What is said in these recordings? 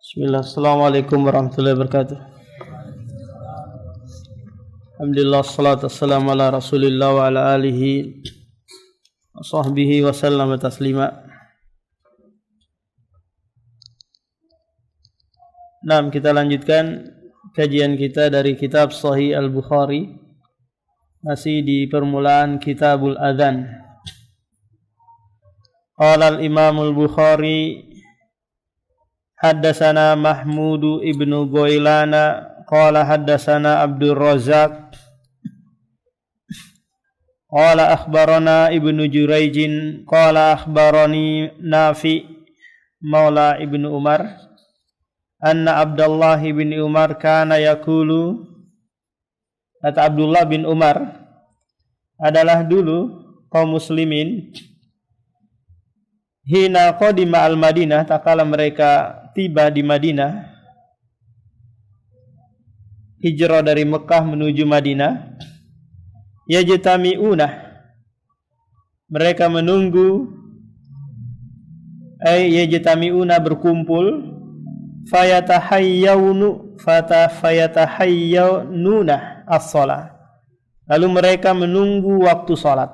Bismillah, Assalamualaikum warahmatullahi wabarakatuh. Alhamdulillah, salatu wassalamu ala rasulillah wa ala alihi wa sahbihi wa sallam taslima. Nah, kita lanjutkan kajian kita dari kitab Sahih Al-Bukhari. Masih di permulaan Kitabul Adzan. Qala al-Imam Al-Bukhari Haddasana Mahmud ibnu Goilana qala haddasana Abdul Razzaq qala akhbarana Ibnu Jurayjin qala akhbarani Nafi maula Ibnu Umar anna Abdullah bin Umar kana yaqulu, kata Abdullah bin Umar adalah dulu kaum muslimin hina qadima al-Madinah, tak kala mereka tiba di Madinah, hijrah dari Mekah menuju Madinah, yajtami'una, mereka menunggu, yajtami'una berkumpul, fayatahayyawna as-shalah, lalu mereka menunggu waktu salat.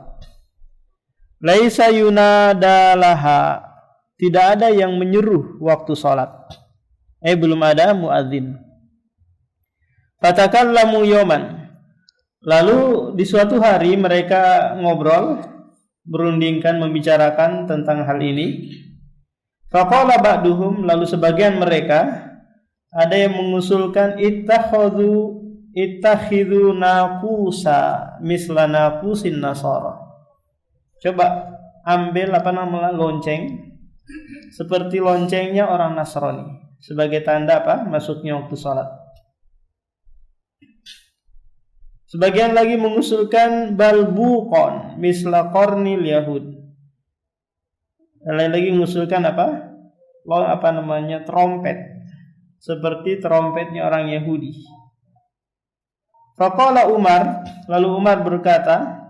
Laisa yunadalaha, tidak ada yang menyeru waktu salat. Belum ada muadzin. Fatakallamu yawman, lalu di suatu hari mereka ngobrol, berundingkan, membicarakan tentang hal ini. Faqala ba'duhum, lalu sebagian mereka ada yang mengusulkan ittakhidhu naqusa misla naqusin nasara. Coba ambil lonceng seperti loncengnya orang Nasrani sebagai tanda masuknya waktu salat. Sebagian lagi mengusulkan balbuqon misla qarnil yahud. Yang lain lagi mengusulkan trompet seperti trompetnya orang Yahudi. Faqala Umar, lalu Umar berkata,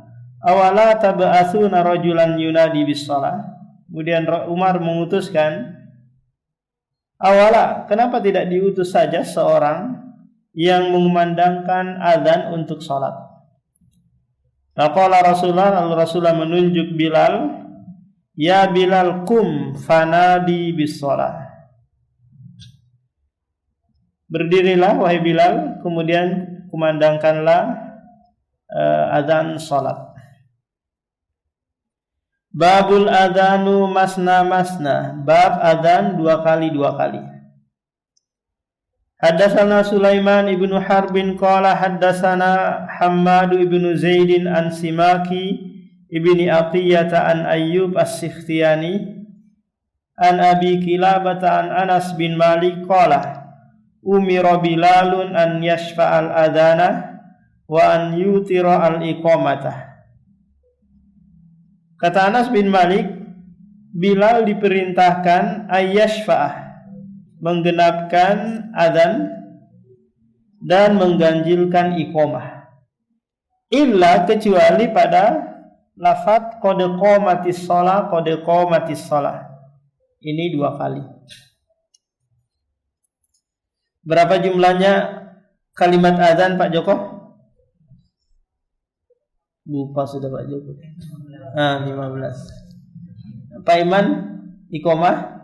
awala tab'atsuna rajulan yunadi bis-shalah. Kemudian Umar mengutuskan, awala, kenapa tidak diutus saja seorang yang mengumandangkan azan untuk salat. Faqala Rasulullah, lalu Rasulullah menunjuk Bilal, ya Bilal kum fanadi bis-shalah. Berdirilah wahai Bilal, kemudian kumandangkanlah azan salat. Babul adzanu masna masna, bab adzan dua kali. Haddatsana Sulaiman ibnu Harbin qala haddatsana Hammad ibnu Zaidin an Simaki ibni Atiyata an Ayyub as-Sikhtiyani an Abi Kilabata an Anas bin Malik qala umira Bilalun an yashfa'al adzana wa an yutira al-iqamatah. Kata Anas bin Malik, Bilal diperintahkan ayyashfa'ah, menggenapkan adzan dan mengganjilkan iqamah. Illa, kecuali pada lafaz qad qamatis shalah, qad qamatis shalah. Ini dua kali. Berapa jumlahnya kalimat adzan Pak Joko? Lupa sudah Pak Joko. 15. Pak Iman, iqamah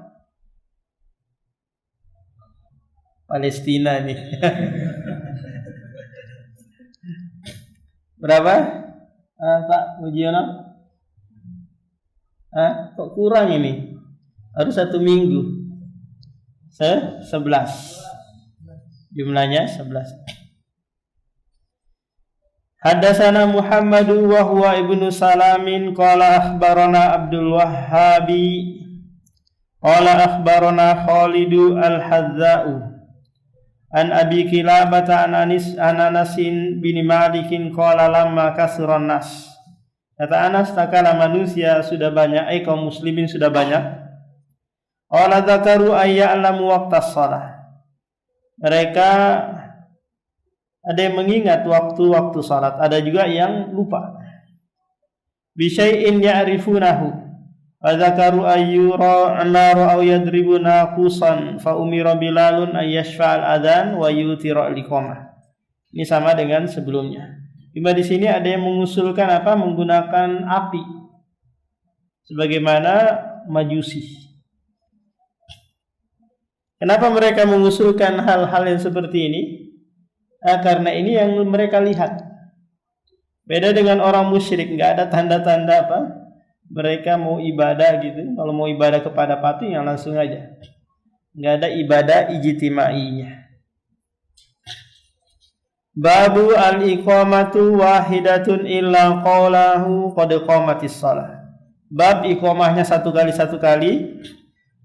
Palestina nih. Berapa? Pak Mujiono? Kok kurang ini? Harus 1 minggu. 11. Jumlahnya 11. Haddatsana Muhammadu wa huwa ibnu Salamin qala akhbarana Abdul Wahhabi qala akhbarana Khalidu al-Hadza'u an Abi Kilabata an Anasin bin Malikin qala lamma kasuran nas. Kata Anas, takala manusia sudah banyak, kaum muslimin sudah banyak, qala dzakaru ayya'lamu waqtas shalah, mereka ada yang mengingat waktu-waktu salat, ada juga yang lupa. Bisyai'in ya'rifunahu, Fadzakaru ayyura an-naru aw yadribu naqusan fa umira Bilalun ay yashfa'al adzan wa yutira al-iqamah. Ini sama dengan sebelumnya. Cuma di sini ada yang mengusulkan apa? Menggunakan api. Sebagaimana Majusi. Kenapa mereka mengusulkan hal-hal yang seperti ini? Karena ini yang mereka lihat. Beda dengan orang musyrik, enggak ada tanda-tanda apa? Mereka mau ibadah gitu. Kalau mau ibadah kepada patung yang langsung aja. Enggak ada ibadah ijtimainya. Babu al-iqamatu wahidatun illa qawlahu qad qamatis shalah. Bab iqamahnya satu kali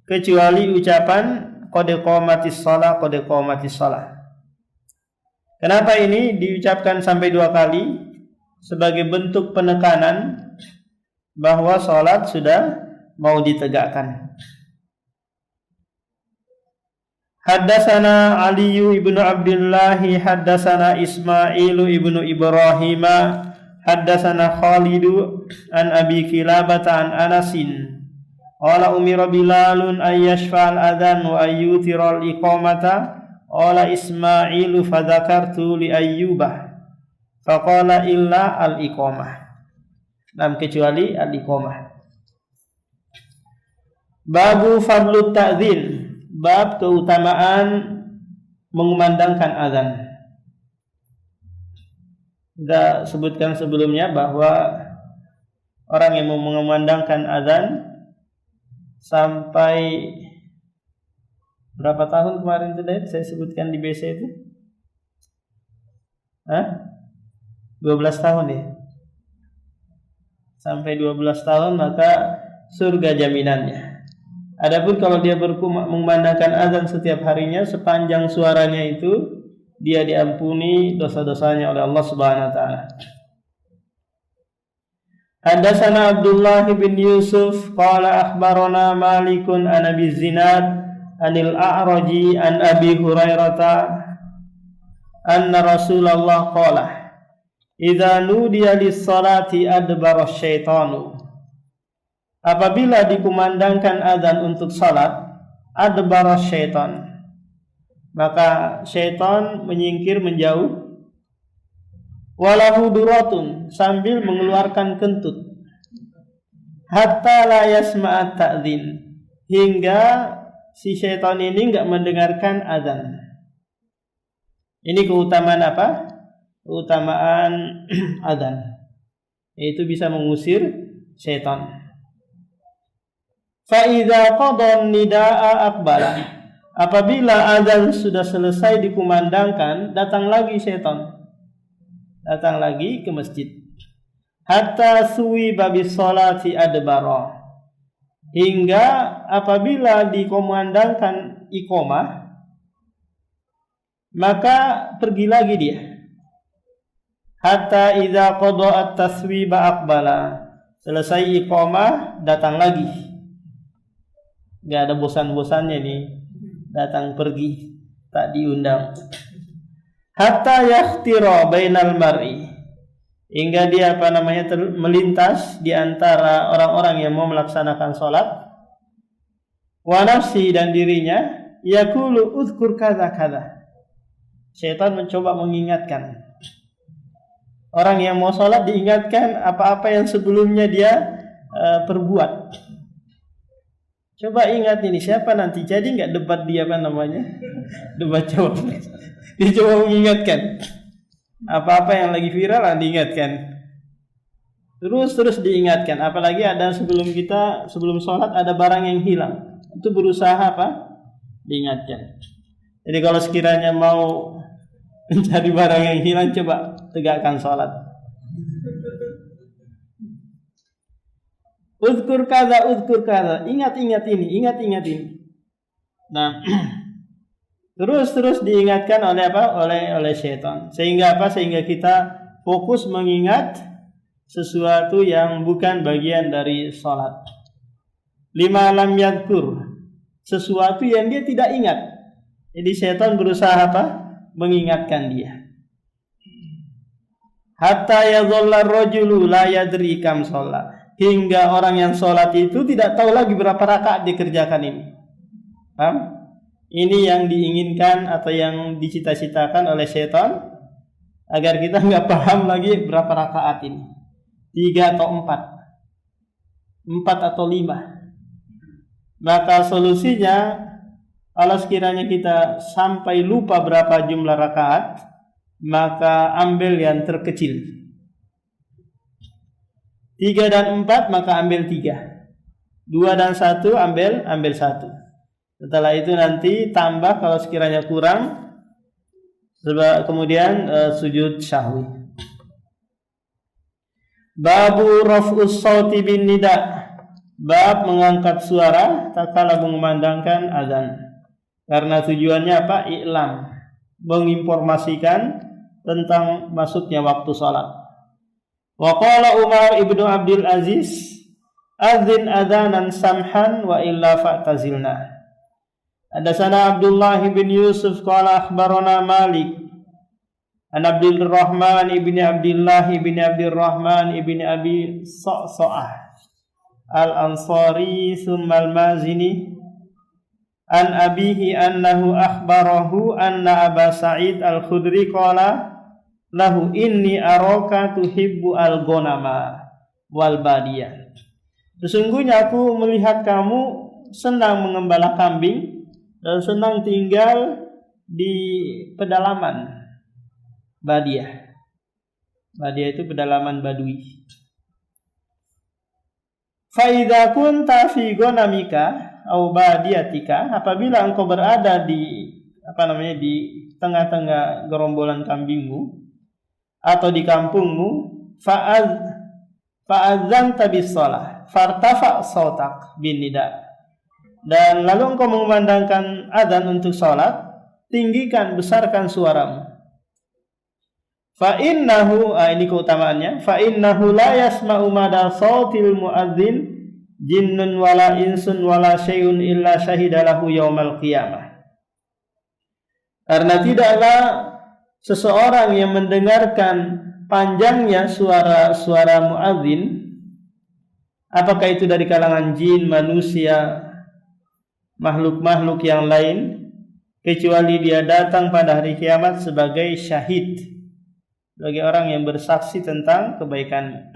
kecuali ucapan qad qamatis shalah, qad qamatis shalah. Kenapa ini diucapkan sampai 2 kali? Sebagai bentuk penekanan bahwa salat sudah mau ditegakkan. Haddatsana Ali ibnu Abdullah, haddatsana Ismail ibnu Ibrahim, haddatsana Khalid an Abi Kilabah an Anasin. Qala umira Bilalun ay yashfa'al adzan wa ayyutira al-iqamata. Qala Ismail fa dzakartu li Ayyubah. Faqala illa al-iqamah. Kecuali al-iqamah. Babu fadlut ta'dzin. Bab keutamaan mengumandangkan azan. Kita sebutkan sebelumnya bahwa orang yang mengumandangkan azan sampai berapa tahun kemarin itu saya sebutkan di BC itu? 12 tahun ya. Sampai 12 tahun maka surga jaminannya. Adapun kalau dia mengumandangkan azan setiap harinya sepanjang suaranya itu, dia diampuni dosa-dosanya oleh Allah Subhanahu wa taala. Haddatsana Abdullah bin Yusuf qala akhbarana Malikun an Abi Zinad anil A'raji an Abi Hurairah anna Rasulullah qala idza nudiya lis-salati adbara asyaitanu. Apabila dikumandangkan azan untuk salat, adbara syaitan, maka syaitan menyingkir menjauh. Walahu duratun, sambil mengeluarkan kentut. Hatta la yasma'at ta'dzin, hingga si syaitan ini enggak mendengarkan azan. Ini keutamaan apa? Keutamaan azan. Yaitu bisa mengusir syaitan. Fa idza qada nidaa aqbala. Apabila azan sudah selesai dikumandangkan, datang lagi syaitan. Datang lagi ke masjid. Hatta suwi babis salati adbara. Hingga apabila dikumandangkan iqamah, maka pergi lagi dia. Hatta idza qada at-taswiba aqbala. Selesai iqamah, datang lagi. Gak ada bosan-bosannya nih, datang pergi, tak diundang. Hatta yakhtira bainal mar'i, hingga dia melintas di antara orang-orang yang mau melaksanakan sholat. Wa nafsi, dan dirinya, yaqulu uzkur kadza kadza. Syaitan mencoba mengingatkan. Orang yang mau sholat diingatkan apa-apa yang sebelumnya dia perbuat. Coba ingat ini, siapa nanti jadi nggak debat dia debat jawab. Dia coba mengingatkan apa-apa yang lagi viral diingatkan. Terus diingatkan. Apalagi ada sebelum sholat ada barang yang hilang, itu berusaha diingatkan. Jadi kalau sekiranya mau mencari barang yang hilang, coba tegakkan sholat. Uzkur kaza, ingat ini. Nah, terus diingatkan oleh syaitan. Sehingga kita fokus mengingat sesuatu yang bukan bagian dari salat. Lima lam yadhkur, sesuatu yang dia tidak ingat. Jadi syaitan berusaha mengingatkan dia. Hatta yadhalla ar-rajulu la yadri kam shalla, hingga orang yang sholat itu tidak tahu lagi berapa rakaat dikerjakan ini. Paham? Ini yang diinginkan atau yang dicita-citakan oleh setan, agar kita nggak paham lagi berapa rakaat ini, 3 atau 4 atau 5. Maka solusinya, kalau sekiranya kita sampai lupa berapa jumlah rakaat, maka ambil yang terkecil. 3 dan 4 maka ambil 3. 2 dan 1 ambil 1. Setelah itu nanti tambah kalau sekiranya kurang, kemudian sujud sahwi. Babu raf'us sauti bin nida. Bab mengangkat suara tatkala mengumandangkan azan. Karena tujuannya apa? I'lam, menginformasikan tentang masuknya waktu salat. Wa qala Umar ibnu Abdul Aziz, adzin adzanan samhan wa illa fa'tazilna. Hadatsana Abdullah bin Yusuf qala akhbarana Malik an Abdul Rahman ibni Abdullah ibni Abdurrahman ibni Abi Sa'sa'ah al-Ansari thumma al-Mazini an abihi annahu akhbarahu anna Aba Sa'id al-Khudri qala lahu inni araka tuhibbu al-ghanama wal badiyah. Sesungguhnya aku melihat kamu senang mengembala kambing dan senang tinggal di pedalaman Badiyah. Badiyah itu pedalaman Badui. Fa idza kunta fi ghanamika au badiyatika, apabila engkau berada di di tengah-tengah gerombolan kambingmu atau di kampungmu, fa'adzanta bis shalah fartafa sautak bin nida. Dan lalu engkau mengumandangkan azan untuk salat, tinggikan, besarkan suaramu. Fa innahu, ini keutamaannya, fa innahu la yasma'u mada sautil muadzin jinnun wala insun wala syai'un illa syahidalahu yaumal qiyamah. Karena tidaklah seseorang yang mendengarkan panjangnya suara muadzin, apakah itu dari kalangan jin, manusia, makhluk-makhluk yang lain, kecuali dia datang pada hari kiamat sebagai syahid, sebagai orang yang bersaksi tentang kebaikan.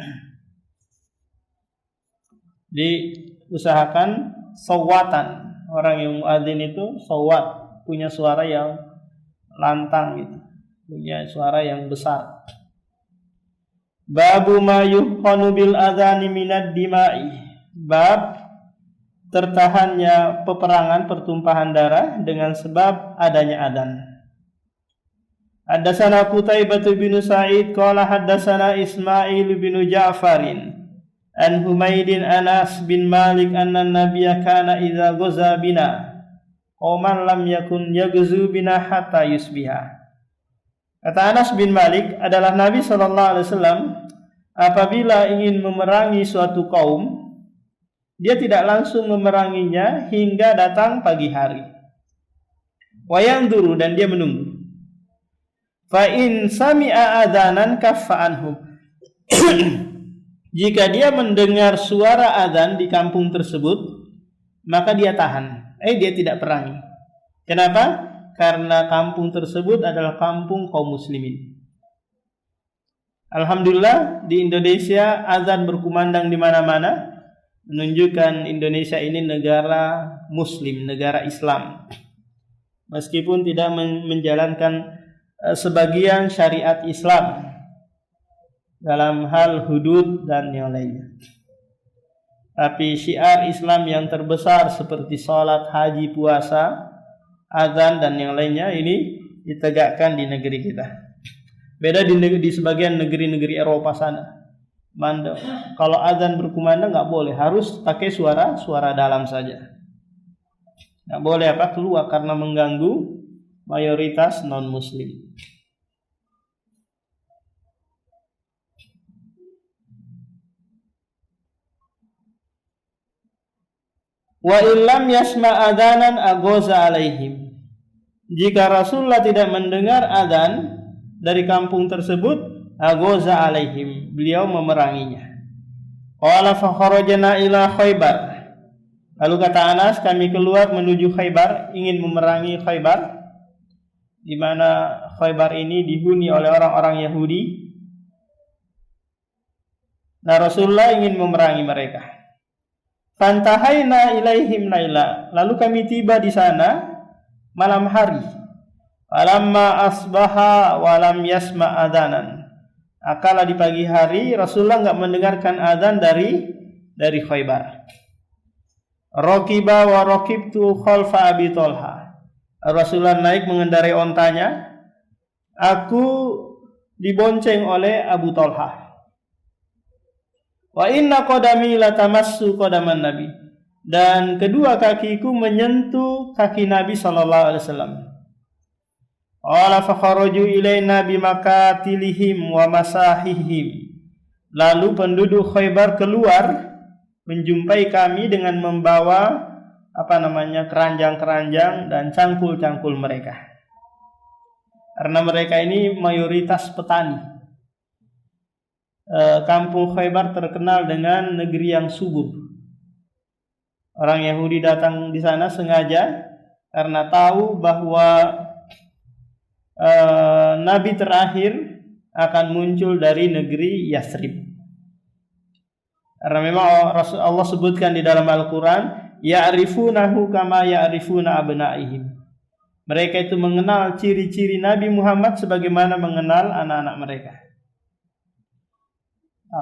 Diusahakan sawatan, orang yang muadzin itu sawat, punya suara yang lantang gitu, punya suara yang besar. Babu ma yuhqanu bil adzani minad dima'i. Bab tertahannya peperangan, pertumpahan darah dengan sebab adanya adzan. Haddatsana Qutaibah bin Sa'id qala haddatsana Ismail bin Ja'farin an Humaydin Anas bin Malik anna an-nabiyya kana idza ghaza bina qauman lam yakun yaghzu bina hatta yusbiha. Kata Anas bin Malik, adalah Nabi SAW apabila ingin memerangi suatu kaum, dia tidak langsung memeranginya hingga datang pagi hari. Wa yanzuru, dan dia menunggu. Fa in sami'a adzanan kaffa anhum. Jika dia mendengar suara azan di kampung tersebut, maka dia tahan. Dia tidak perangi. Kenapa? Karena kampung tersebut adalah kampung kaum muslimin. Alhamdulillah di Indonesia azan berkumandang di mana-mana, menunjukkan Indonesia ini negara muslim, negara Islam. Meskipun tidak menjalankan sebagian syariat Islam dalam hal hudud dan yang lainnya, tapi syiar Islam yang terbesar seperti salat, haji, puasa, azan dan yang lainnya ini ditegakkan di negeri kita. Beda di sebagian negeri-negeri Eropa sana. Kalau azan berkumandang nggak boleh, harus pakai suara dalam saja. Nggak boleh keluar karena mengganggu mayoritas non muslim. Wa illam yasma adzanan aghaza alaihim. Jika Rasulullah tidak mendengar azan dari kampung tersebut, aghaza alaihim, beliau memeranginya. Qala fa kharajna ila Khaybar. Lalu kata Anas, kami keluar menuju Khaybar, ingin memerangi Khaybar, di mana Khaybar ini dihuni oleh orang-orang Yahudi. Nah, Rasulullah ingin memerangi mereka. Fantahaina ilaihim laila. Lalu kami tiba di sana malam hari. Falamma asbaha walam yasma adanan. Akala di pagi hari Rasulullah enggak mendengarkan azan dari Khaybar. Raqiba wa raqibtu khalfa Abi Thalha. Rasulullah naik mengendarai ontanya. Aku dibonceng oleh Abu Thalha. Wa inna qadami latamassu qadaman Nabi. Dan kedua kakiku menyentuh kaki Nabi sallallahu alaihi wasallam. Qala fa kharaju ilaina bimakatilihim wa masahihim. Lalu penduduk Khaybar keluar menjumpai kami dengan membawa keranjang-keranjang dan cangkul-cangkul mereka. Karena mereka ini mayoritas petani. Kampung Khaybar terkenal dengan negeri yang subur. Orang Yahudi datang di sana sengaja karena tahu bahwa Nabi terakhir akan muncul dari negeri Yathrib. Karena memang Allah sebutkan di dalam Al-Quran, ya'rifunahu kama ya'rifuna abna'ihim. Mereka itu mengenal ciri-ciri Nabi Muhammad sebagaimana mengenal anak-anak mereka.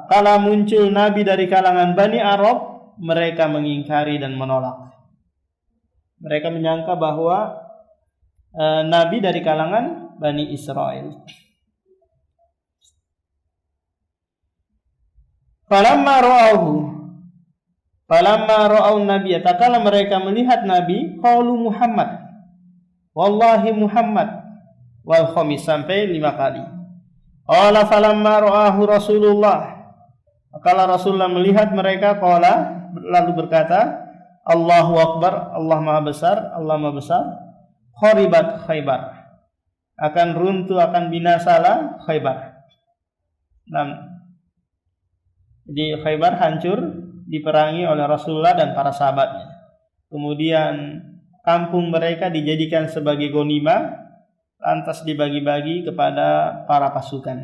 Kala muncul Nabi dari kalangan Bani Arab, mereka mengingkari dan menolak. Mereka menyangka bahwa Nabi dari kalangan Bani Israel. Falamma ra'au Nabi, tatkala mereka melihat Nabi, qalu Muhammad, wallahi Muhammad, wal khamis, sampai 5 kali. Qala falamma ra'ahu Rasulullah, tatkala Rasulullah melihat mereka, qala, lalu berkata, Allahu Akbar, Allah Maha Besar, Allah Maha Besar. Kharibat Khaybar, akan runtuh, akan binasalah Khaybar. Jadi Khaybar hancur, diperangi oleh Rasulullah dan para sahabatnya. Kemudian kampung mereka dijadikan sebagai ghanimah, lantas dibagi-bagi kepada para pasukan.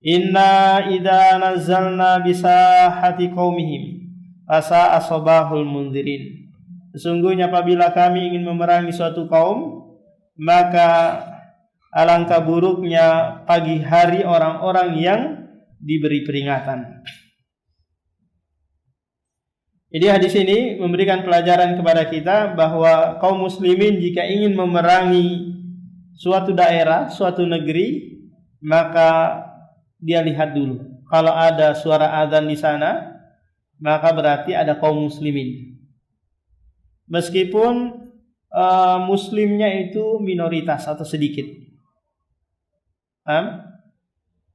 Inna idza nazzalna bisahati qaumihim asa asbahul munzirin. Sesungguhnya apabila kami ingin memerangi suatu kaum, maka alangkah buruknya pagi hari orang-orang yang diberi peringatan. Jadi hadis ini memberikan pelajaran kepada kita bahwa kaum muslimin jika ingin memerangi suatu daerah, suatu negeri, maka dia lihat dulu. Kalau ada suara azan di sana, maka berarti ada kaum muslimin. Meskipun muslimnya itu minoritas atau sedikit.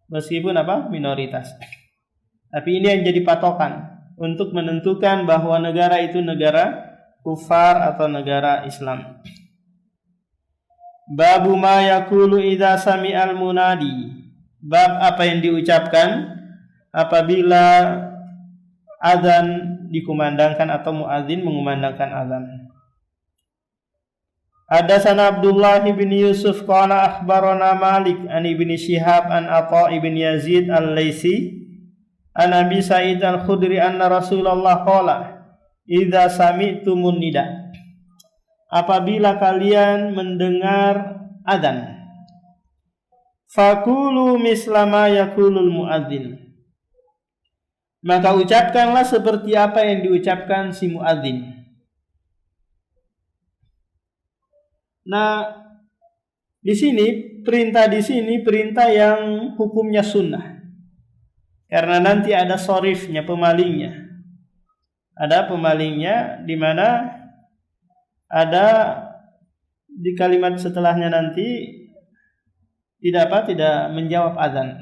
Meskipun minoritas. Tapi ini yang jadi patokan untuk menentukan bahwa negara itu negara kufar atau negara Islam. Babu ma yaqulu idza sami'al munadi. Bab apa yang diucapkan apabila azan dikumandangkan atau muadzin mengumandangkan azan. Hadatsana Abdullah bin Yusuf qala akhbarana Malik an Ibnu Syihab an Atha ibn Yazid al-Laitsi an Abi Sa'id al-Khudri anna Rasulullah qala idza sami'tumun nida. Apabila kalian mendengar azan, faqulu mislama yaqulul muadzin. Maka ucapkanlah seperti apa yang diucapkan si muadzin. Nah, di sini perintah yang hukumnya sunnah. Karena nanti ada sorifnya, pemalingnya. Ada pemalingnya di mana ada di kalimat setelahnya nanti tidak menjawab azan.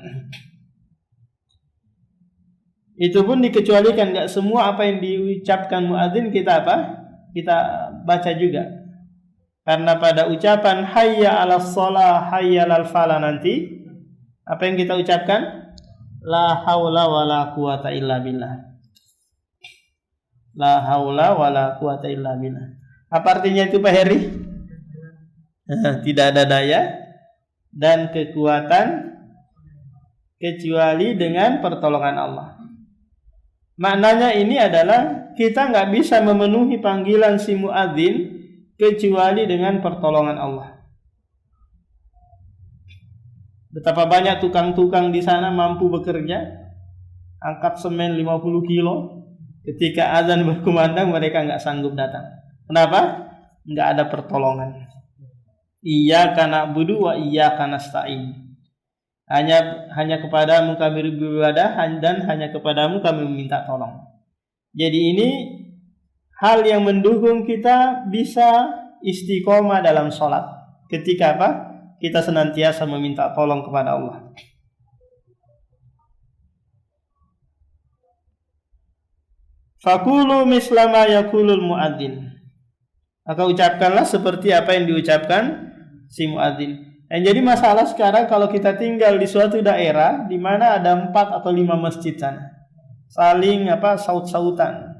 Itu pun dikecualikan, enggak semua apa yang diucapkan muadzin kita baca juga. Karena pada ucapan hayya 'alas shalah, hayya 'alal falah nanti apa yang kita ucapkan? La haula wala quwata illa billah. La haula wala quwata illa billah. Apa artinya itu Pak Heri? Tidak ada daya dan kekuatan kecuali dengan pertolongan Allah. Maknanya ini adalah kita nggak bisa memenuhi panggilan si muadzin kecuali dengan pertolongan Allah. Betapa banyak tukang-tukang di sana mampu bekerja, angkat semen 50 kilo, ketika azan berkumandang mereka nggak sanggup datang. Kenapa? Nggak ada pertolongan. Iyyaka na'budu wa iyyaka nasta'in. Hanya kepadamu kami beribadah dan hanya kepadamu kami meminta tolong. Jadi ini hal yang mendukung kita bisa istiqomah dalam sholat. Ketika apa? Kita senantiasa meminta tolong kepada Allah. Fakulu mislama yakulul muadzin. Maka ucapkanlah seperti apa yang diucapkan si muadzin. Yang jadi masalah sekarang kalau kita tinggal di suatu daerah di mana ada 4 atau 5 masjid sana, saling saut-sautan.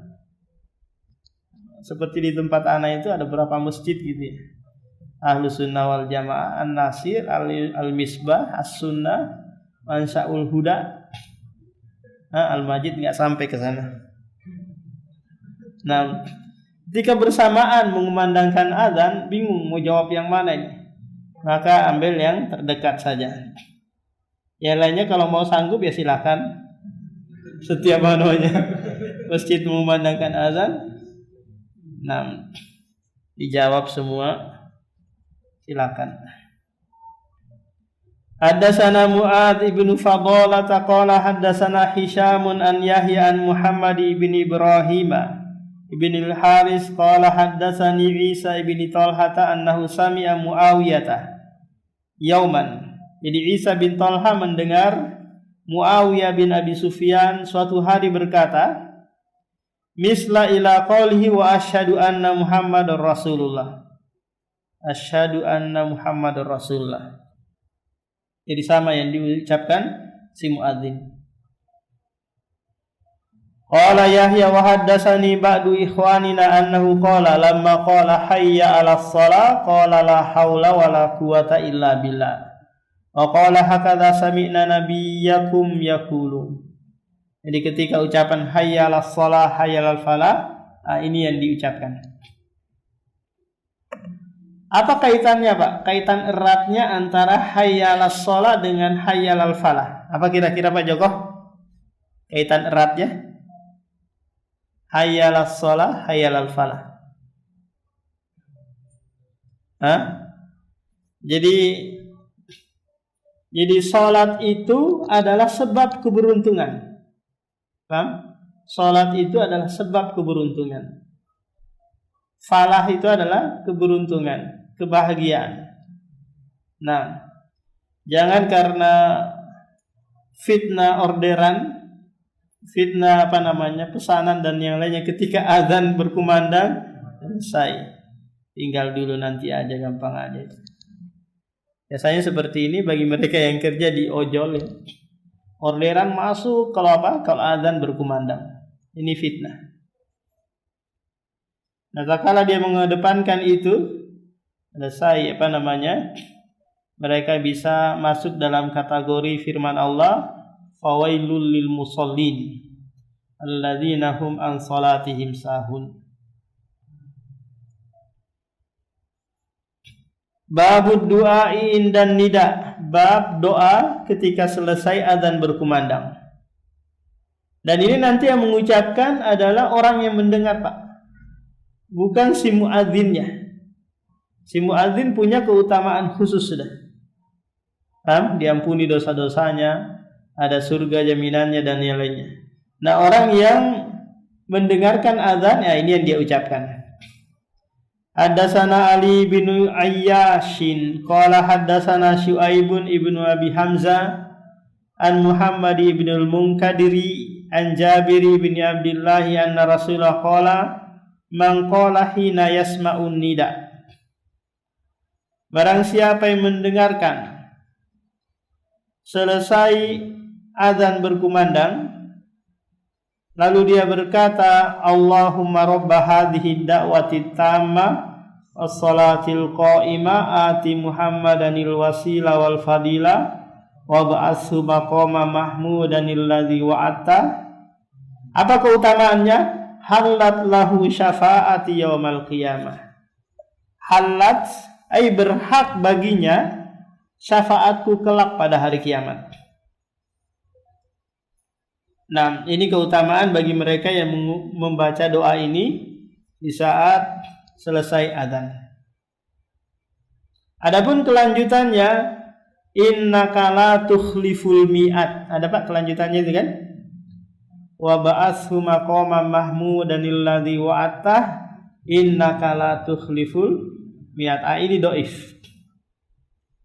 Seperti di tempat anak itu ada berapa masjid gitu ya. Ahlus Sunnah wal Jamaah, An-Nasir, Al-Misbah, As-Sunnah, Ansa'ul Huda. Al-Majid enggak sampai ke sana. Nah, ketika bersamaan mengumandangkan azan, bingung mau jawab yang mana ini. Maka ambil yang terdekat saja. Yang lainnya kalau mau sanggup ya silakan. Setiap masjid mengumandangkan azan, nah, dijawab semua, silakan. Haddatsana Mu'adz ibnu Fadalah qala haddatsana Hisyamun an Yahya an Muhammad ibn Ibrahim ibn al-Haris qala haddatsani Isa ibn Talha annahu sami'a Muawiyah yauman. Jadi Isa bin Talha mendengar Muawiyah bin Abi Sufyan suatu hari berkata, misla ila qawlihi wa asyhadu anna Muhammadar Rasulullah. Asyhadu anna Muhammadar Rasulullah. Jadi sama yang diucapkan si muadzin. Qala Yahya wa haddatsani ba'du ikhwanina annahu qala lamma qala hayya 'alas shalah qala la haula wala quwata illa billah. Wa qala hakadha sami'na nabiyyakum yaqulu. Jadi ketika ucapan hayya 'alas shalah hayya 'alal falah, ini yang diucapkan. Apa kaitannya, Pak? Kaitan eratnya antara hayya 'alas shalah dengan hayya 'alal falah. Apa kira-kira Pak Joko? Kaitan eratnya? Hayya 'alas shalah, hayya 'alal falah. Jadi salat itu adalah sebab keberuntungan. Paham? Salat itu adalah sebab keberuntungan. Falah itu adalah keberuntungan, kebahagiaan. Nah, jangan karena fitnah orderan, fitnah pesanan dan yang lainnya ketika azan berkumandang, selesai. Tinggal dulu nanti aja, gampang aja. Biasanya seperti ini bagi mereka yang kerja di ojol ya. Orderan masuk kalau azan berkumandang. Ini fitnah. Nah, kalau dia mengedepankan itu, selesai mereka bisa masuk dalam kategori firman Allah, fawailul lil musallin alladzina hum an salatihim sahun. Babud du'ai indan nida, bab doa ketika selesai azan berkumandang. Dan ini nanti yang mengucapkan adalah orang yang mendengar, Pak, bukan si muadzinnya. Si muadzin punya keutamaan khusus sudah. Diampuni dosa-dosanya, ada surga jaminannya dan yang lainnya. Nah, orang yang mendengarkan azan, ya ini yang dia ucapkan. Haddatsana Ali bin Ayyashin qala haddatsana Syu'aibun ibnu Abi Hamzah an Muhammad ibn al-Munkadiri an Jabir bin Abdullah anna Rasulullah qala man qala hina yasma'un nida. Barang siapa yang mendengarkan selesai azan berkumandang, lalu dia berkata, Allahumma rabba hadhihi da'wati tamma as-salatil qa'imah ati Muhammadanil wasila wal fadila wa ba'athu maqama mahmudanil ladzi wa'atta. Apa keutamaannya? Halat lahu syafa'ati yaumal qiyamah. Halat ay berhak baginya syafaatku kelak pada hari kiamat. Nah, ini keutamaan bagi mereka yang membaca doa ini di saat selesai adzan. Adapun kelanjutannya, innaka la tukhliful mi'at. Ada Pak kelanjutannya itu kan? Wa ba'athu maqaman mahmudanil ladzi wa'atta innaka la tukhliful mi'at. Ini dhaif.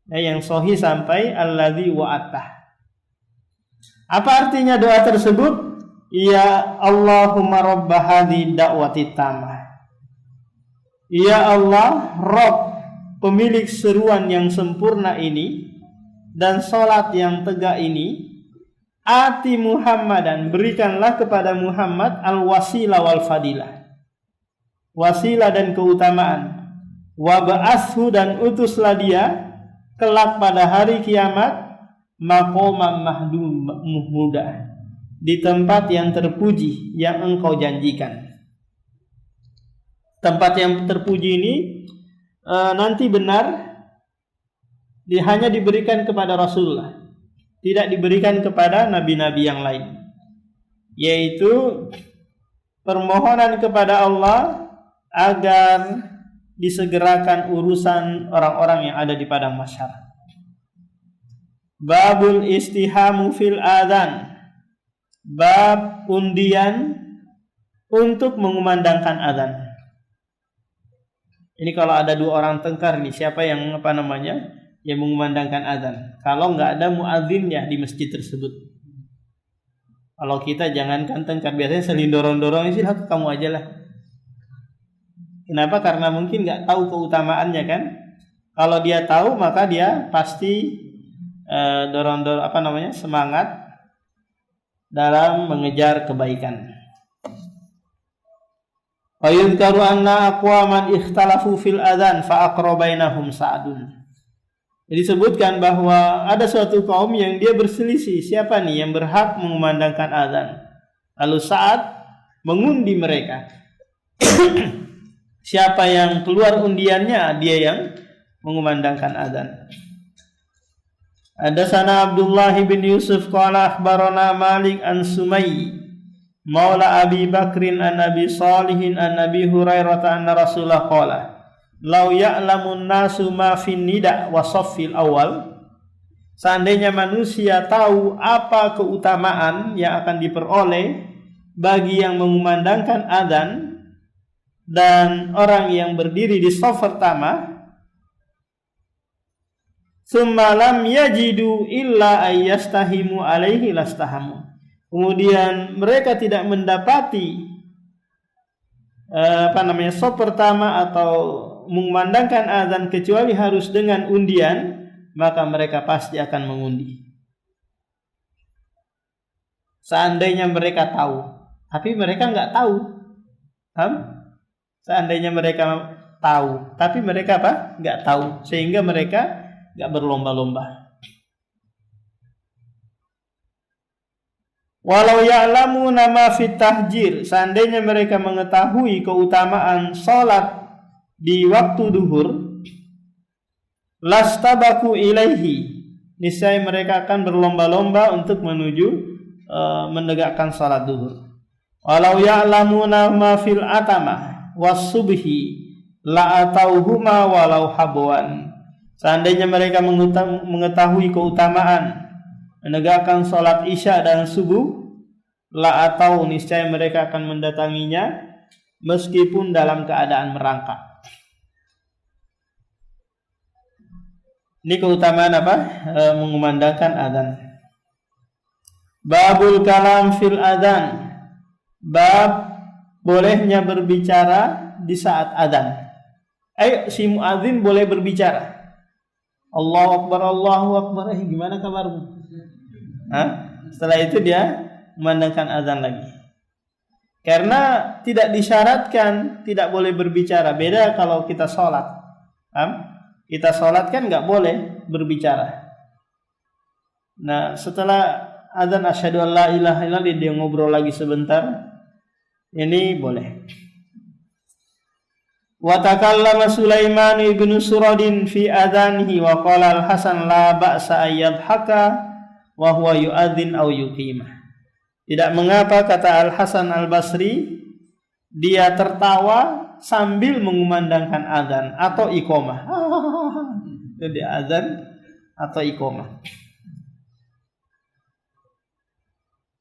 Yang sahih sampai alladzi wa'atta. Apa artinya doa tersebut? Ya Allahumma rabba hadhi da'wati tamah. Ya Allah, Rabb, pemilik seruan yang sempurna ini dan salat yang tegak ini, ati Muhammadan, berikanlah kepada Muhammad al-wasilah wal fadilah. Wasilah dan keutamaan. Wa ba'athu, dan utuslah dia kelak pada hari kiamat maqaman mahmudah, di tempat yang terpuji yang engkau janjikan. Tempat yang terpuji ini nanti benar hanya diberikan kepada Rasulullah, tidak diberikan kepada nabi-nabi yang lain, yaitu permohonan kepada Allah agar disegerakan urusan orang-orang yang ada di padang mahsyar. Babul istihamu fil adzan. Bab undian untuk mengumandangkan adzan. Ini kalau ada dua orang tengkar nih, siapa yang yang mengumandangkan adzan. Kalau nggak ada muadzinnya di masjid tersebut. Kalau kita jangankan tengkar, biasanya saling dorong-dorong, sih kamu aja lah. Kenapa? Karena mungkin nggak tahu keutamaannya kan. Kalau dia tahu maka dia pasti semangat dalam mengejar kebaikan. Wa yudhkaru anna aqwaman ikhtalafu fil adzan fa aqra bainahum Sa'dun. Disebutkan bahwa ada suatu kaum yang dia berselisih, siapa nih yang berhak mengumandangkan adzan. Lalu Sa'ad mengundi mereka. Siapa yang keluar undiannya, dia yang mengumandangkan adzan. Hadatsana Abdullah bin Yusuf qala akhbarana Malik an Sumay maula Abi Bakrin an Abi Salihin an Abi Hurairah anna Rasulullah qala law ya'lamun nasu ma fin nida wa saffil awal. Seandainya manusia tahu apa keutamaan yang akan diperoleh bagi yang mengumandangkan adzan dan orang yang berdiri di shaf pertama, summa lam yajidu illa ayyastahimu alaihi lastahamu. Kemudian mereka tidak mendapati shaf pertama atau mengumandangkan azan kecuali harus dengan undian, maka mereka pasti akan mengundi. Seandainya mereka tahu, tapi mereka nggak tahu. Seandainya mereka tahu, tapi mereka nggak tahu, sehingga mereka nggak berlomba-lomba. Walau ya'lamuna ma fit tahjir, seandainya mereka mengetahui keutamaan salat di waktu duhur, lastabaku ilaihi, niscaya mereka akan berlomba-lomba untuk menuju menegakkan salat duhur. Walau ya'lamuna ma fil atamah was-subhi la atauhuma walau habwan, seandainya mereka mengetahui keutamaan menegakkan salat isya dan subuh, la atau niscaya mereka akan mendatanginya meskipun dalam keadaan merangkak. Ini keutamaan mengumandangkan adzan. Babul kalam fil adzan. Bab bolehnya berbicara di saat adzan. Si muadzin boleh berbicara. Allahu Akbar, Allahu Akbar. Gimana kabarmu? Setelah itu dia memandangkan azan lagi. Karena tidak disyaratkan tidak boleh berbicara. Beda kalau kita sholat. Kita sholat kan nggak boleh berbicara. Nah, setelah azan asyhadu an la ilaha illallah dia ngobrol lagi sebentar. Ini boleh. Wa takallama Sulaiman ibnu Suradin fi adanihi wa qala al-Hasan la ba'sa ayyadhaka wa huwa yu'adzin aw yuqimah. Tidak mengapa, kata Al-Hasan Al-Basri, dia tertawa sambil mengumandangkan azan atau iqamah. Itu dia azan atau iqamah.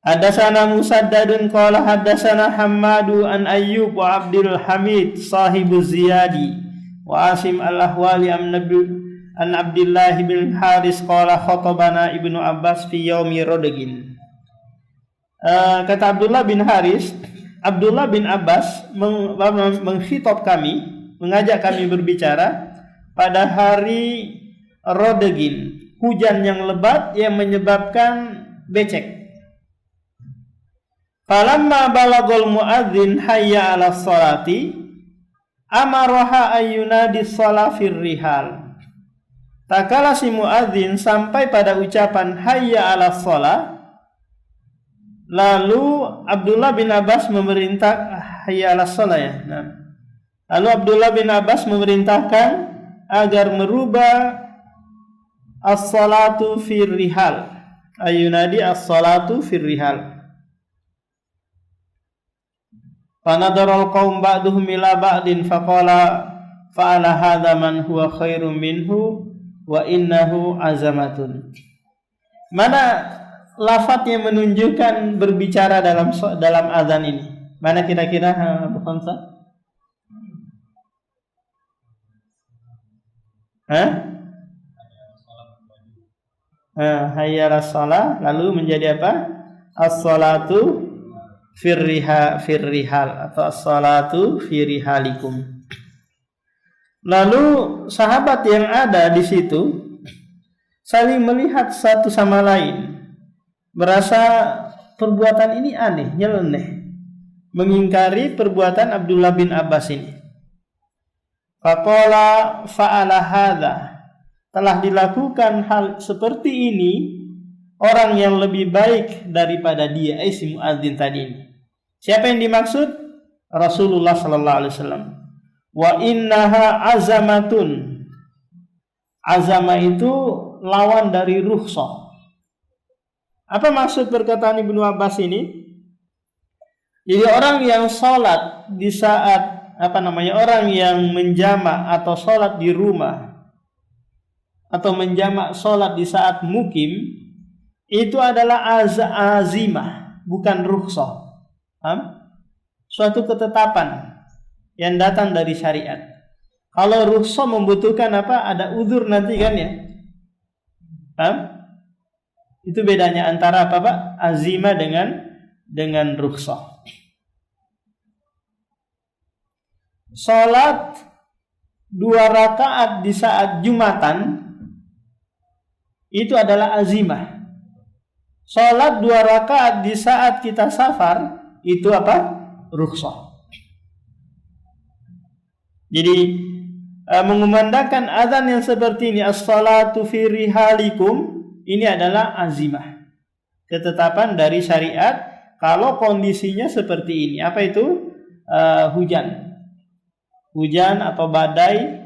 Hadatsana Musaddadun qala hadatsana Hammadu an Ayyub wa Abdul Hamid sahibu Ziyadi wa Asim al-Ahwali an Abdullah bin Haris qala khatabana Ibnu Abbas fi yaumi Rodegin. Kata Abdullah bin Haris, Abdullah bin Abbas mengkhitab kami, mengajak kami berbicara pada hari Rodegin, hujan yang lebat yang menyebabkan becek. Falamma balagul muadzin hayya 'ala sholati amaraha ayyunadi shalah fir rihal. Takala si muadzin sampai pada ucapan hayya 'ala shalah, lalu Abdullah bin Abbas memerintah hayya 'ala shalah ya. Nah. Lalu Abdullah bin Abbas memerintahkan agar merubah as-salatu fir rihal. Ayyunadi as-salatu fir rihal. Fanadaral qaum ba'duhum ila ba'din faqala fa'ala hadza man huwa khairum minhu wa innahu azamatun. Mana lafaz yang menunjukkan berbicara dalam azan ini? Mana kira-kira Abu Hamzah? Hayya 'alas shalah, lalu menjadi apa? As-salatu firrihal atau as-salatu fi rihalikum. Lalu sahabat yang ada di situ saling melihat satu sama lain, merasa perbuatan ini aneh, nyeleneh, mengingkari perbuatan Abdullah bin Abbas ini. Faqala fa'ala hadza, telah dilakukan hal seperti ini orang yang lebih baik daripada dia, si muadzin tadi ini. Siapa yang dimaksud? Rasulullah sallallahu alaihi wasallam. Wa innaha azamatun. Azama itu lawan dari rukhsah. Apa maksud perkataan Ibnu Abbas ini? Jadi orang yang salat di saat orang yang menjamak atau salat di rumah atau menjamak salat di saat mukim, itu adalah azimah, bukan rukhsah. Suatu ketetapan yang datang dari syariat. Kalau rukhsah membutuhkan ada uzur nanti kan ya. Itu bedanya antara azimah dengan rukhsah. Salat 2 rakaat di saat Jumatan itu adalah azimah. Salat 2 rakaat di saat kita safar itu rukhsah. Jadi mengumandangkan azan yang seperti ini, as-salatu fi rihalikum, ini adalah azimah, ketetapan dari syariat kalau kondisinya seperti ini. Apa itu? Hujan atau badai,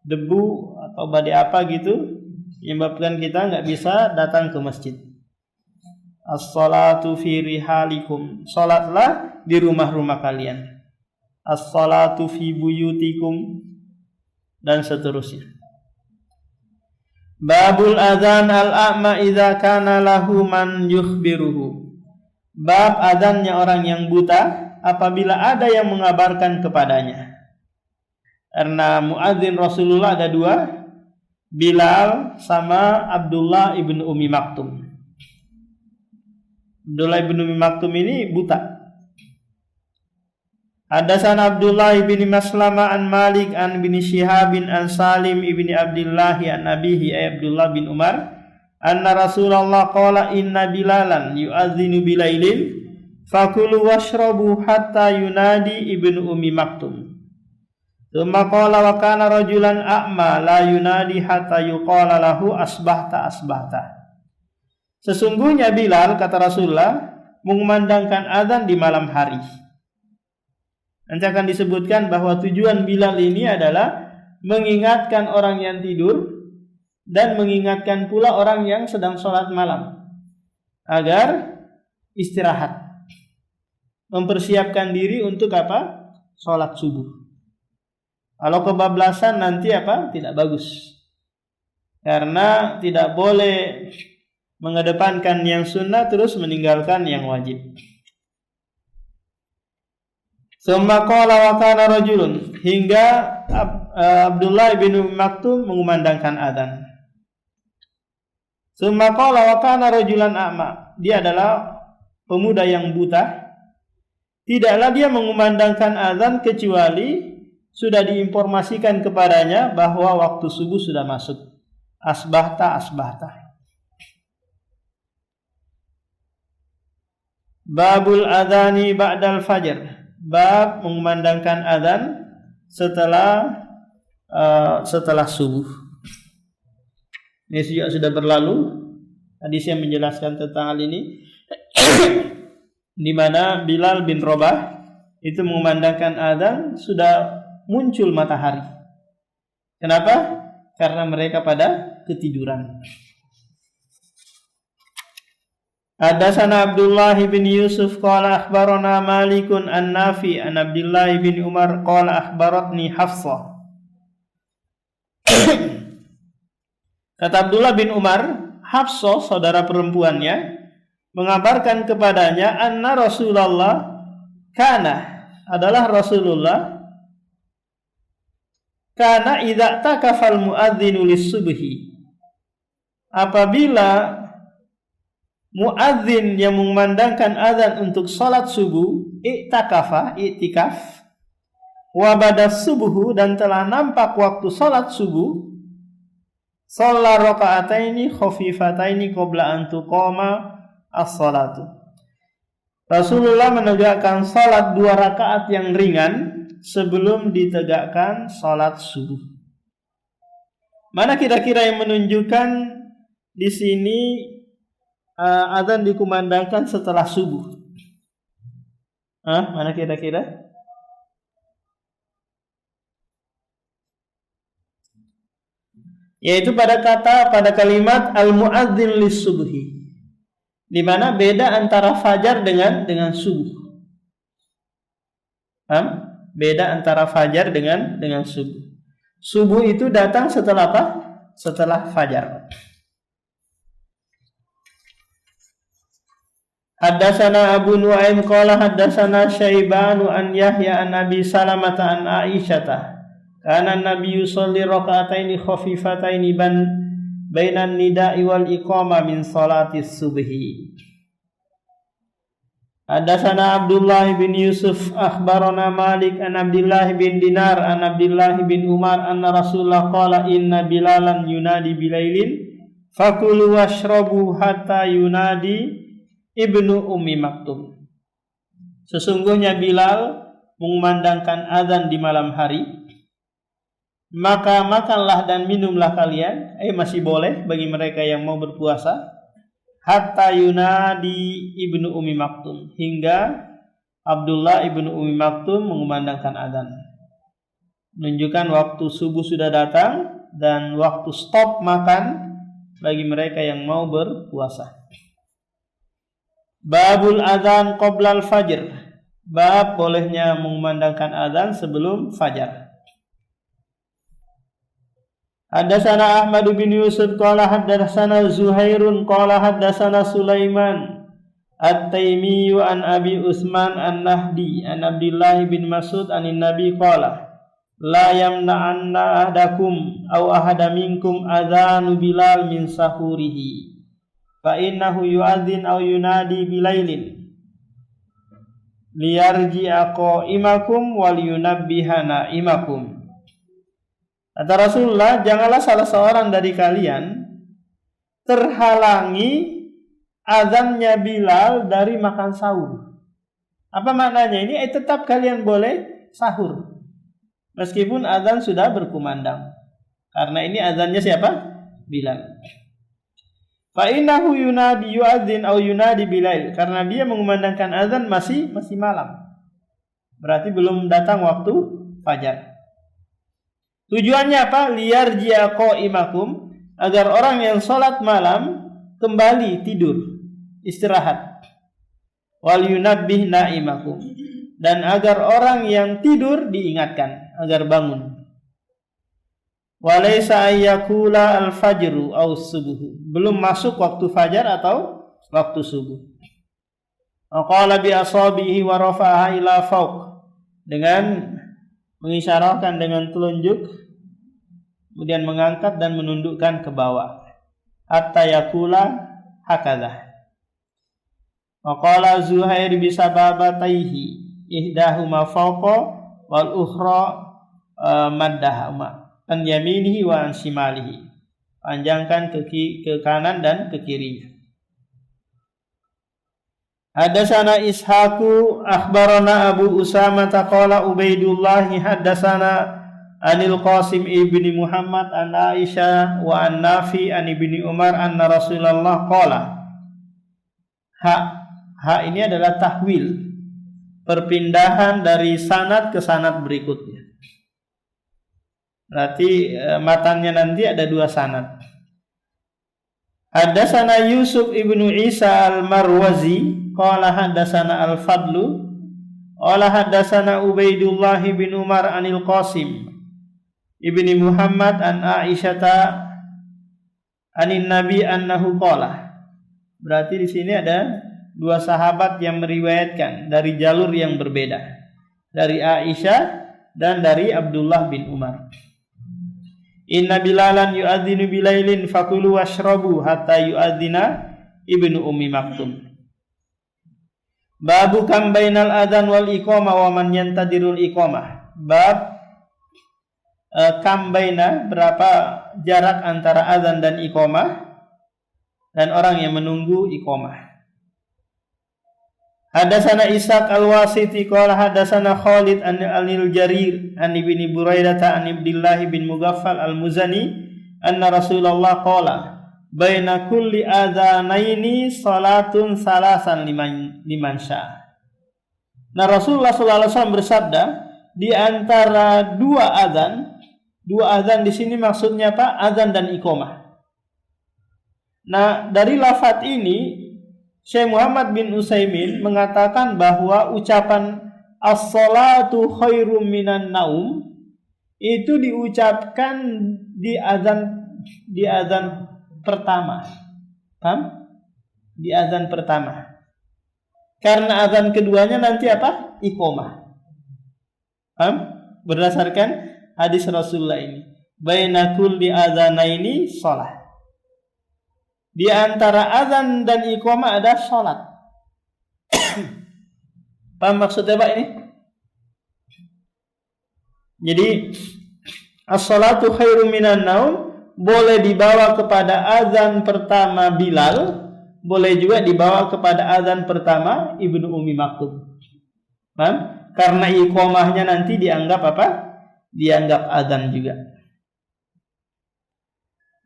debu atau badai apa gitu yang menyebabkan kita nggak bisa datang ke masjid. As-salatu fi rihalikum, salatlah di rumah-rumah kalian. As-salatu fi buyutikum, dan seterusnya. Babul adzan al-a'ma idza kana lahu man yukhbiruhu. Bab adzannya orang yang buta apabila ada yang mengabarkan kepadanya. Karena muadzin Rasulullah ada 2, Bilal sama Abdullah ibn Ummi Maktum. Abdullah ibn Ummi Maktum ini buta. Hadatsana Abdullah ibn Maslama an Malik an bin Syihab an Salim ibn Abdullah an abihi Abdullah bin Umar anna Rasulullah qala inna Bilalan yu'adzinu bilailin fakulu washrabu hatta yunadi ibnu Ummi Maktum. Tsumma qala wa kana rajulan a'ma la yunadi hatta yuqala lahu asbahta asbahta. Sesungguhnya Bilal, kata Rasulullah, mengumandangkan azan di malam hari. Nanti akan disebutkan bahwa tujuan Bilal ini adalah mengingatkan orang yang tidur dan mengingatkan pula orang yang sedang sholat malam agar istirahat, mempersiapkan diri untuk apa? Sholat subuh. Kalau kebablasan nanti apa? Tidak bagus, karena tidak boleh mengedepankan yang sunnah terus meninggalkan yang wajib. Summa qala wa kana rajulun, hingga Abdullah bin Ummi Maktum mengumandangkan azan. Summa qala wa kana rajulan a'ma, dia adalah pemuda yang buta. Tidaklah dia mengumandangkan azan kecuali sudah diinformasikan kepadanya bahwa waktu subuh sudah masuk. Asbahta asbahta. Babul adzani ba'dal fajr. Bab mengumandangkan azan setelah subuh. Ini juga sudah berlalu hadis yang menjelaskan tentang hal ini, di mana Bilal bin Rabah itu mengumandangkan azan sudah muncul matahari. Kenapa? Karena mereka pada ketiduran. Hadatsana Abdullah bin Yusuf qala akhbarana Malikun an Nafi an Abdullah bin Umar qala akhbaratni Hafsah. Kata Abdullah bin Umar, Hafsah, saudara perempuannya, mengabarkan kepadanya anna Rasulullah adalah Rasulullah kana idza takafal muadzinu lis-subhi, apabila muadzin yang mengumandangkan azan untuk salat subuh i'tikaf wa badas subuhu, dan telah nampak waktu salat subuh, shalla raka'ataini khafifataini qabla an tuqama as-salatu. Rasulullah menegakkan salat 2 rakaat yang ringan sebelum ditegakkan salat subuh. Mana kira-kira yang menunjukkan di sini azan dikumandangkan setelah subuh? Mana kira-kira? Yaitu pada kalimat al-muadzin lis-subhi, di mana beda antara fajar dengan subuh. Beda antara fajar dengan subuh. Subuh itu datang setelah apa? Setelah fajar. Haddatsana Abu Nuaim qala haddatsana Syaibanu an Yahya an Abi Salamah an Aisyah. Kana Nabi yusolli raka'ataini khafifataini bainan nida'i wal iqamah min salatis subhi. Hadatsana Abdullah bin Yusuf akhbarana Malik an Abdullah bin Dinar an Abdullah bin Umar anna Rasulullah qala inna Bilalan yunadi bilailin fakulu washrabu hatta yunadi ibnu Ummi Maktum. Sesungguhnya Bilal mengumandangkan azan di malam hari, maka makanlah dan minumlah kalian, masih boleh bagi mereka yang mau berpuasa, hatta yunadi ibnu Ummi Maktum, hingga Abdullah ibnu Ummi Maktum mengumandangkan azan, menunjukkan waktu subuh sudah datang dan waktu stop makan bagi mereka yang mau berpuasa. Babul adzan qoblal fajr, bab bolehnya mengumandangkan azan sebelum fajar. Hadatsana Ahmad bin Yusuf qala hadatsana Zuhairun qala hadatsana Sulaiman At-Taimi an Abi Utsman An-Nahdi an Abdullah bin Mas'ud anin Nabi qala la yamna'anna ahadakum aw ahada minkum adzanu Bilal min sahurihi fa innahu yu'adzin aw yunadi bilailin liyarji'a qa'imakum wal yunabbihana imakum. Kata Rasulullah, janganlah salah seorang dari kalian terhalangi azannya Bilal dari makan sahur. Apa maknanya? Ini tetap kalian boleh sahur meskipun azan sudah berkumandang. Karena ini azannya siapa? Bilal. Fa innahu yunadi yu'adzin au yunadi bilail. Karena dia mengumandangkan azan masih malam. Berarti belum datang waktu fajar. Tujuannya apa? Liyarji'a qaimakum, agar orang yang sholat malam kembali tidur, istirahat. Wal yunabbih na'imakum, dan agar orang yang tidur diingatkan agar bangun. Walaysa ayyakula al-fajru aw subuh, belum masuk waktu fajar atau waktu subuh. Qala bi asabihi wa rafa'aha ila fawq, dengan mengisyaratkan dengan telunjuk, kemudian mengangkat dan menundukkan ke bawah. Hatta yakula hakadha. Wa qala Zuhair bi sababataihi, ihdahuma fawqa wal ukhra maddahuma an yaminihi wa an shimalihi. Panjangkan ke kanan dan ke kirinya. Hadatsana Ishaqu akhbarana Abu Usama qala Ubaidullah hadatsana Anil Qasim ibni Muhammad an Aisyah wa an Nafi an ibni Umar anna Rasulullah qala. Ha ini adalah tahwil, perpindahan dari sanad ke sanad berikutnya. Berarti matannya nanti ada dua sanad. Hadatsana Yusuf ibnu Isa al-Marwazi qala hadatsana al-Fadlu qala hadatsana Ubaidullah bin Umar anil Qasim ibni Muhammad an Aisyata anin Nabi annahu qala. Berarti di sini ada dua sahabat yang meriwayatkan dari jalur yang berbeda, dari Aisyah dan dari Abdullah bin Umar. Inna Bilalan yu'adzinu bilailin fakulu washrabu hatta yu'adzina ibnu Ummi Maktum. Babu kam bainal adzan wal iqamah wa man yantadirul iqamah. Bab kam baina, berapa jarak antara adzan dan iqamah dan orang yang menunggu iqamah. Hadatsana Ishaq al-Wasiti qala hadatsana Khalid an al-Jarir an ibni Buraidah an Abdullah bin Mughaffal al-Muzani anna Rasulullah qala baina kulli adzanaini salatun salasan liman syaa. Nah, Rasulullah sallallahu alaihi wasallam bersabda, di antara dua azan di sini maksudnya apa? Azan dan iqamah. Nah, dari lafaz ini Syekh Muhammad bin Utsaimin mengatakan bahwa ucapan as-salatu khairum minan naum itu diucapkan di azan pertama. Paham? Di azan pertama. Karena azan keduanya nanti apa? Iqamah. Paham? Berdasarkan hadis Rasulullah ini. Baina kulli adzanaini shalah. Di antara azan dan iqamah ada salat. Paham maksudnya Pak ini? Jadi as-salatu khairum minan naum boleh dibawa kepada azan pertama Bilal, boleh juga dibawa kepada azan pertama Ibnu Ummi Maktum. Paham? Karena iqamahnya nanti dianggap apa? Dianggap azan juga.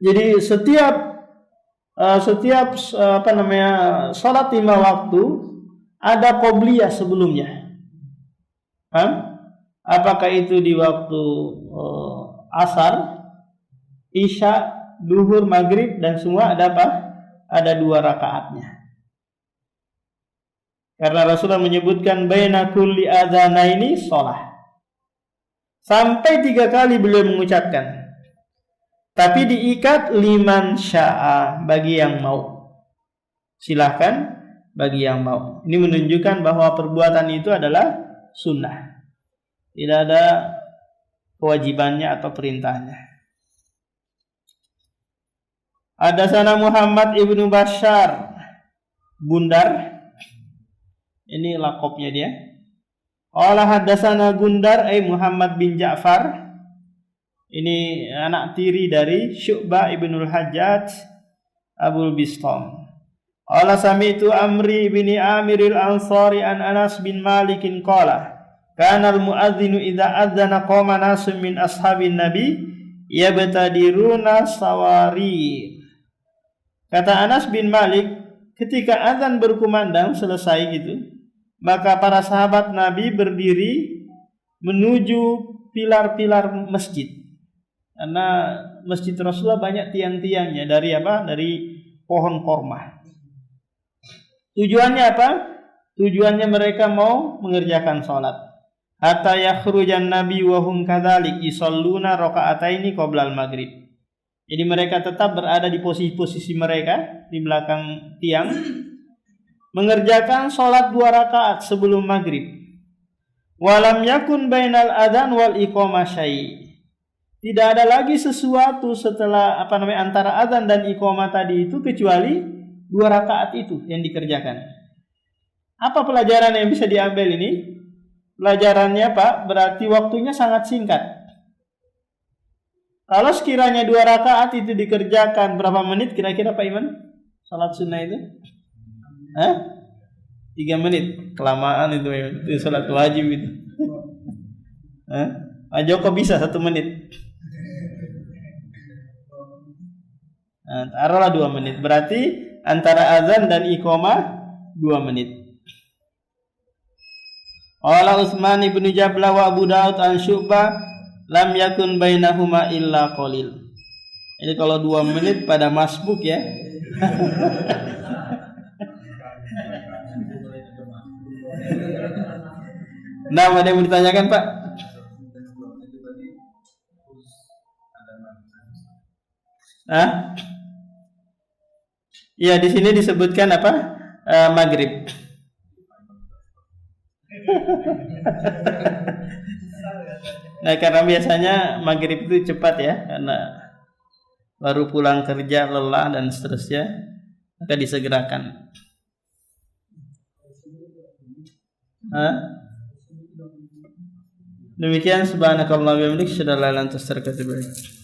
Jadi setiap salat 5 waktu ada qobliyah sebelumnya. Paham? Apakah itu di waktu asar, isya, duhur, maghrib dan semua ada apa? Ada 2 rakaatnya. Karena Rasulullah menyebutkan baina kulli adzanaini shalah. Sampai 3 kali beliau mengucapkan. Tapi diikat liman syaa, bagi yang mau. Silahkan bagi yang mau. Ini menunjukkan bahwa perbuatan itu adalah sunnah. Tidak ada kewajibannya atau perintahnya. Hadatsana Muhammad ibnu Bashar Bundar. Ini lakopnya dia. Qala hadatsana Gundar Muhammad bin Ja'far. Ini anak tiri dari Syu'bah ibnul Hajjaj Abul Bistam. Qala sami'tu Amri bin Amiril Ansari an Anas bin Malikin qala kana al-muadzinu idza adzana qama nasun min ashabin nabi yabtadiruna sawari. Kata Anas bin Malik, ketika azan berkumandang selesai gitu, maka para sahabat Nabi berdiri menuju pilar-pilar masjid. Karena masjid Rasulullah banyak tiang-tiangnya dari apa? Dari pohon korma. Tujuannya apa? Tujuannya mereka mau mengerjakan sholat. Hatta yakhrujan nabi wa hum kadzalik yusalluna raka'ataini qabla al-maghrib. Jadi mereka tetap berada di posisi-posisi mereka di belakang tiang, mengerjakan sholat 2 rakaat sebelum maghrib. Walam yakun bainal adzan wal iqamah syai'. Tidak ada lagi sesuatu setelah antara adzan dan iqamah tadi itu kecuali 2 rakaat itu yang dikerjakan. Apa pelajaran yang bisa diambil ini? Pelajarannya Pak, berarti waktunya sangat singkat. Kalau sekiranya 2 rakaat itu dikerjakan berapa menit kira-kira Pak Iman? Salat sunnah itu? 3 menit. Kelamaan itu salat wajib itu. Pak Joko bisa 1 menit. Taruhlah 2 menit. Berarti antara azan dan iqamah 2 menit. Qala Utsman ibn Jabla wa Abu Daud an Syu'bah lam yakun bainahuma illa qalil. Jadi kalau 2 menit pada masbuk ya. Nah, ada yang mau ditanyakan Pak? Ya di sini disebutkan apa? Maghrib. Nah, karena biasanya maghrib itu cepat ya, karena baru pulang kerja lelah dan seterusnya, maka disegerakan. Demikian subhanakallahumma wa bihamdika asyhadu an la ilaha illa anta astaghfiruka wa atubu ilaik.